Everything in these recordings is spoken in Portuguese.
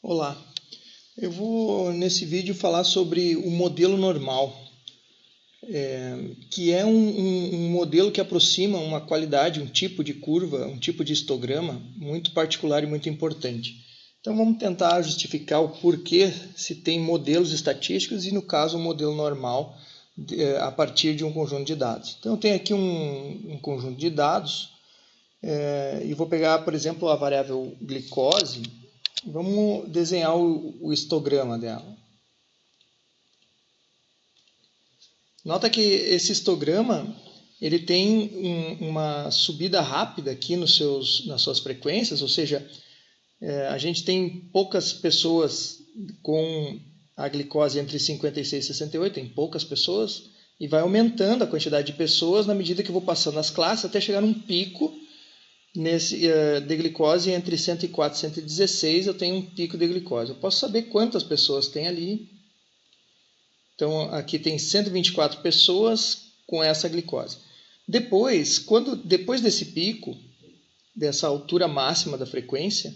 Olá, eu vou nesse vídeo falar sobre o modelo normal, que é um modelo que aproxima uma qualidade, um tipo de curva, um tipo de histograma muito particular e muito importante. Então vamos tentar justificar o porquê se tem modelos estatísticos e, no caso, um modelo normal a partir de um conjunto de dados. Então eu tenho aqui um conjunto de dados e vou pegar, por exemplo, a variável glicose. Vamos desenhar o histograma dela. Nota que esse histograma ele tem uma subida rápida aqui nas suas frequências, ou seja, a gente tem poucas pessoas com a glicose entre 56 e 68, tem poucas pessoas, e vai aumentando a quantidade de pessoas na medida que eu vou passando as classes até chegar num pico de glicose entre 104 e 116, eu tenho um pico de glicose. Eu posso saber quantas pessoas tem ali. Então, aqui tem 124 pessoas com essa glicose. Depois desse pico, dessa altura máxima da frequência,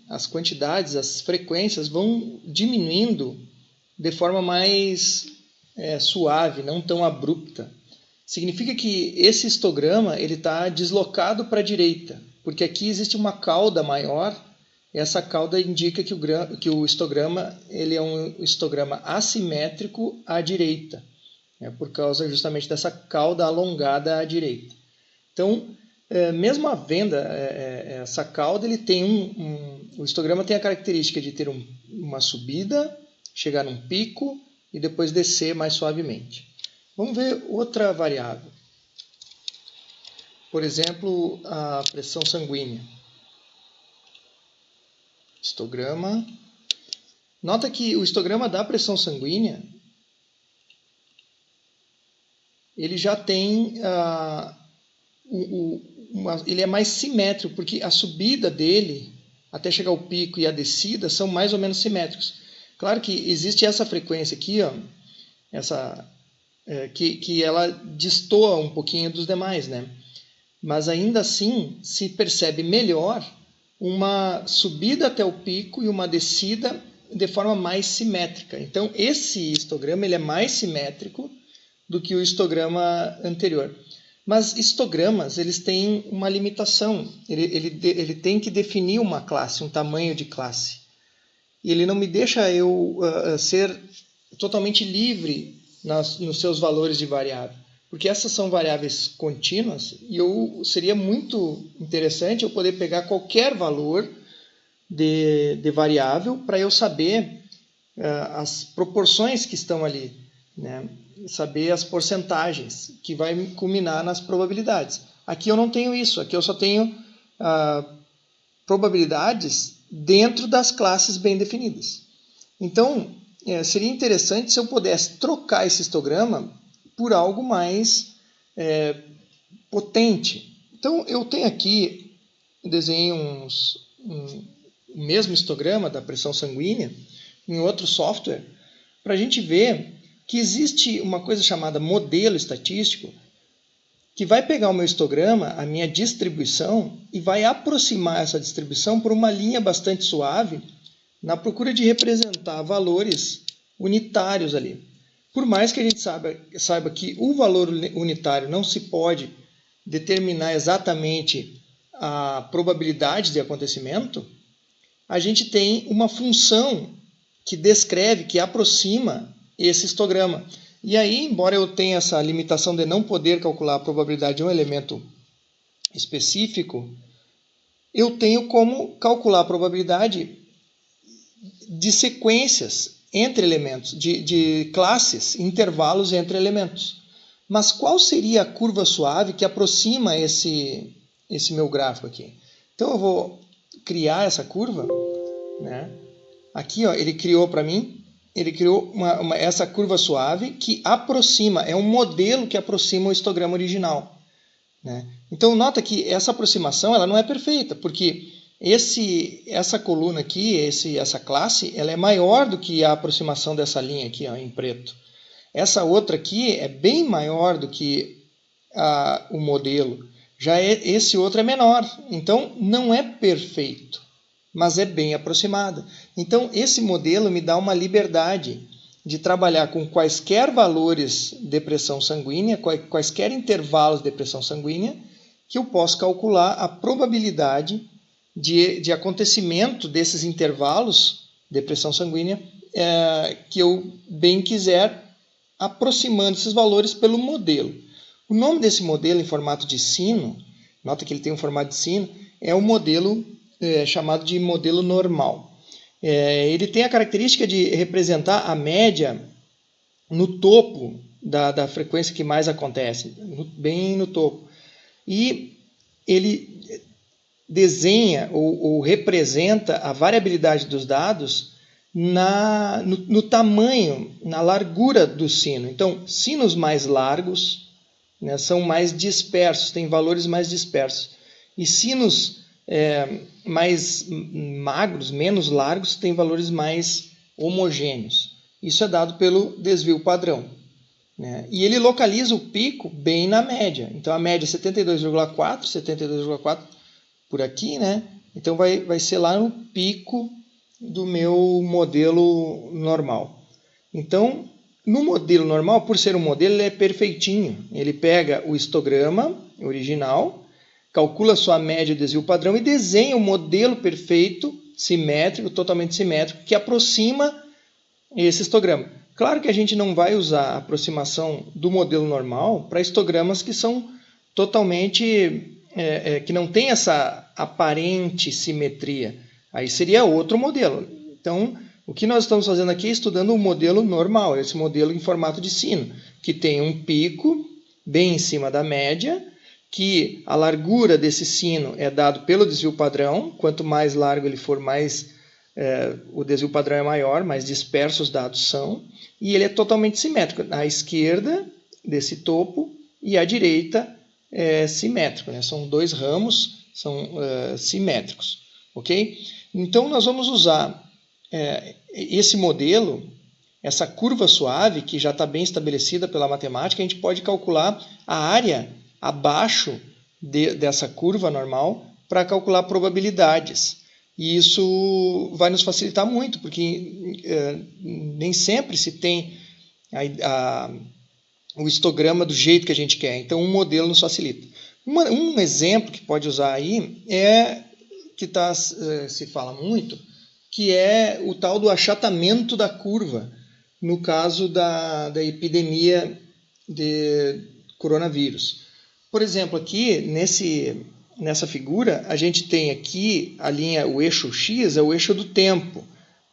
as frequências vão diminuindo de forma mais suave, não tão abrupta. Significa que esse histograma está deslocado para a direita, porque aqui existe uma cauda maior. Essa cauda indica que o histograma ele é um histograma assimétrico à direita, por causa justamente dessa cauda alongada à direita. Então, mesmo havendo essa cauda, ele tem o histograma tem a característica de ter uma subida, chegar num pico e depois descer mais suavemente. Vamos ver outra variável. Por exemplo, a pressão sanguínea. Histograma. Nota que o histograma da pressão sanguínea ele já tem ele é mais simétrico, porque a subida dele até chegar ao pico e a descida são mais ou menos simétricos. Claro que existe essa frequência aqui, ó, que ela destoa um pouquinho dos demais, né? Mas ainda assim se percebe melhor uma subida até o pico e uma descida de forma mais simétrica. Então, esse histograma ele é mais simétrico do que o histograma anterior. Mas histogramas eles têm uma limitação. Ele tem que definir uma classe, um tamanho de classe. E ele não me deixa eu ser totalmente livre nos seus valores de variável. Porque essas são variáveis contínuas e seria muito interessante eu poder pegar qualquer valor de variável para eu saber as proporções que estão ali, né? Saber as porcentagens que vai culminar nas probabilidades. Aqui eu não tenho isso, aqui eu só tenho probabilidades dentro das classes bem definidas. Então, seria interessante se eu pudesse trocar esse histograma por algo mais potente. Então, eu tenho aqui, desenhei o mesmo histograma da pressão sanguínea em outro software, para a gente ver que existe uma coisa chamada modelo estatístico, que vai pegar o meu histograma, a minha distribuição, e vai aproximar essa distribuição por uma linha bastante suave, na procura de representar valores unitários ali. Por mais que a gente saiba que o valor unitário não se pode determinar exatamente a probabilidade de acontecimento, a gente tem uma função que descreve, que aproxima esse histograma. E aí, embora eu tenha essa limitação de não poder calcular a probabilidade de um elemento específico, eu tenho como calcular a probabilidade de sequências entre elementos, de classes, intervalos entre elementos. Mas qual seria a curva suave que aproxima esse meu gráfico aqui? Então eu vou criar essa curva, né? Aqui, ó, ele criou para mim, ele criou essa curva suave que aproxima, é um modelo que aproxima o histograma original, né? Então nota que essa aproximação ela não é perfeita, porque essa coluna aqui, essa classe, ela é maior do que a aproximação dessa linha aqui, ó, em preto. Essa outra aqui é bem maior do que o modelo. esse outro é menor. Então, não é perfeito, mas é bem aproximado. Então, esse modelo me dá uma liberdade de trabalhar com quaisquer valores de pressão sanguínea, quaisquer intervalos de pressão sanguínea, que eu posso calcular a probabilidade de acontecimento desses intervalos de pressão sanguínea que eu bem quiser, aproximando esses valores pelo modelo. O nome desse modelo em formato de sino, nota que ele tem um formato de sino, é o modelo chamado de modelo normal. Ele tem a característica de representar a média no topo da frequência que mais acontece, bem no topo. E ele desenha ou representa a variabilidade dos dados no tamanho, na largura do sino. Então, sinos mais largos, né, são mais dispersos, têm valores mais dispersos. E sinos mais magros, menos largos, têm valores mais homogêneos. Isso é dado pelo desvio padrão, né? E ele localiza o pico bem na média. Então, a média é 72,4, 72,4 por aqui, né? Então, vai ser lá no pico do meu modelo normal. Então, no modelo normal, por ser um modelo, ele é perfeitinho. Ele pega o histograma original, calcula sua média de desvio padrão e desenha um modelo perfeito, simétrico, totalmente simétrico, que aproxima esse histograma. Claro que a gente não vai usar a aproximação do modelo normal para histogramas que são totalmente... que não tem essa aparente simetria. Aí seria outro modelo. Então, o que nós estamos fazendo aqui é estudando o modelo normal, esse modelo em formato de sino, que tem um pico bem em cima da média, que a largura desse sino é dado pelo desvio padrão. Quanto mais largo ele for, mais o desvio padrão é maior, mais dispersos os dados são. E ele é totalmente simétrico. À esquerda desse topo e à direita é simétrico, né? São dois ramos, são simétricos. Ok? Então, nós vamos usar esse modelo, essa curva suave, que já está bem estabelecida pela matemática. A gente pode calcular a área abaixo dessa curva normal para calcular probabilidades. E isso vai nos facilitar muito, porque nem sempre se tem o histograma do jeito que a gente quer. Então, um modelo nos facilita. Um exemplo que pode usar aí que se fala muito, que é o tal do achatamento da curva, no caso da epidemia de coronavírus. Por exemplo, aqui nessa figura, a gente tem aqui a linha, o eixo X é o eixo do tempo,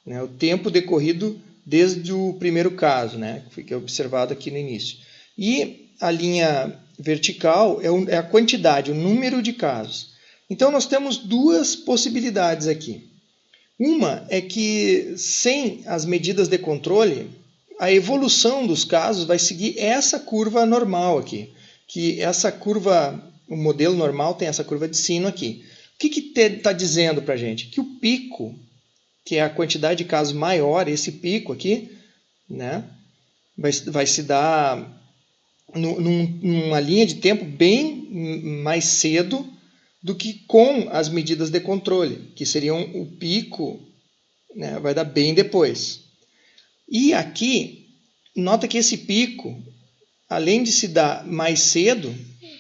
né? O tempo decorrido desde o primeiro caso, né? Que é observado aqui no início. E a linha vertical é a quantidade, o número de casos. Então, nós temos duas possibilidades aqui. Uma é que, sem as medidas de controle, a evolução dos casos vai seguir essa curva normal aqui. Que essa curva, o modelo normal tem essa curva de sino aqui. O que está dizendo para a gente? Que o pico, que é a quantidade de casos maior, esse pico aqui, né, vai se dar numa linha de tempo bem mais cedo do que com as medidas de controle, que seriam o pico, né, vai dar bem depois. E aqui, nota que esse pico, além de se dar mais cedo,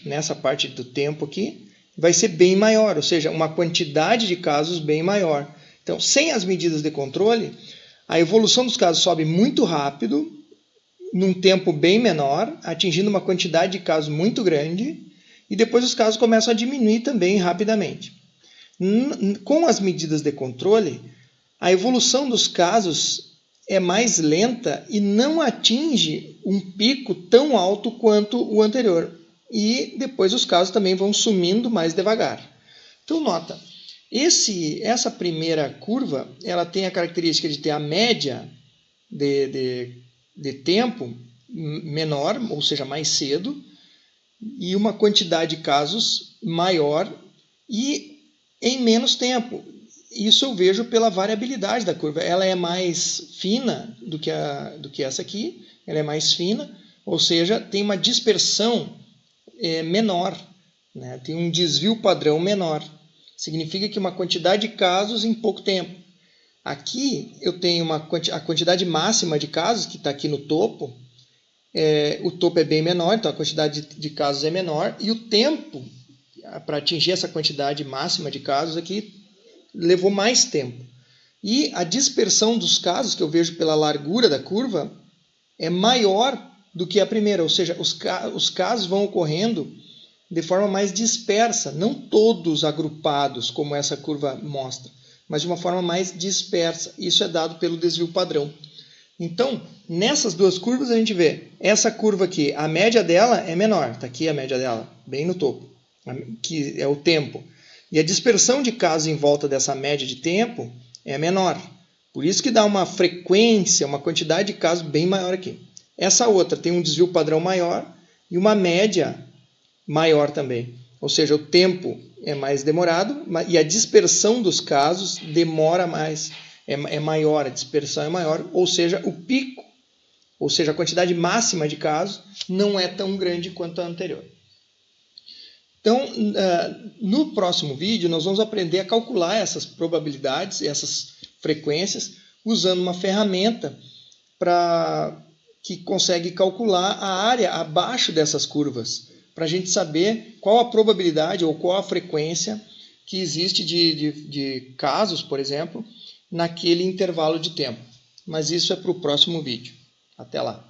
nessa parte do tempo aqui, vai ser bem maior, ou seja, uma quantidade de casos bem maior. Então, sem as medidas de controle, a evolução dos casos sobe muito rápido, num tempo bem menor, atingindo uma quantidade de casos muito grande, e depois os casos começam a diminuir também rapidamente. Com as medidas de controle, a evolução dos casos é mais lenta e não atinge um pico tão alto quanto o anterior. E depois os casos também vão sumindo mais devagar. Então, nota, essa primeira curva ela tem a característica de ter a média de tempo menor, ou seja, mais cedo, e uma quantidade de casos maior e em menos tempo. Isso eu vejo pela variabilidade da curva. Ela é mais fina do que essa aqui, ela é mais fina, ou seja, tem uma dispersão menor né? Tem um desvio padrão menor. Significa que uma quantidade de casos em pouco tempo. Aqui eu tenho a quantidade máxima de casos, que está aqui no topo. O topo é bem menor, então a quantidade de casos é menor. E o tempo para atingir essa quantidade máxima de casos aqui levou mais tempo. E a dispersão dos casos, que eu vejo pela largura da curva, é maior do que a primeira. Ou seja, os casos vão ocorrendo de forma mais dispersa, não todos agrupados, como essa curva mostra, mas de uma forma mais dispersa. Isso é dado pelo desvio padrão. Então, nessas duas curvas a gente vê essa curva aqui, a média dela é menor, está aqui a média dela, bem no topo, que é o tempo. E a dispersão de casos em volta dessa média de tempo é menor. Por isso que dá uma frequência, uma quantidade de casos bem maior aqui. Essa outra tem um desvio padrão maior e uma média maior também. Ou seja, o tempo é mais demorado e a dispersão dos casos demora mais, é maior, a dispersão é maior, ou seja, o pico, ou seja, a quantidade máxima de casos não é tão grande quanto a anterior. Então, no próximo vídeo, nós vamos aprender a calcular essas probabilidades, essas frequências, usando uma ferramenta que consegue calcular a área abaixo dessas curvas, para a gente saber qual a probabilidade ou qual a frequência que existe de casos, por exemplo, naquele intervalo de tempo. Mas isso é para o próximo vídeo. Até lá!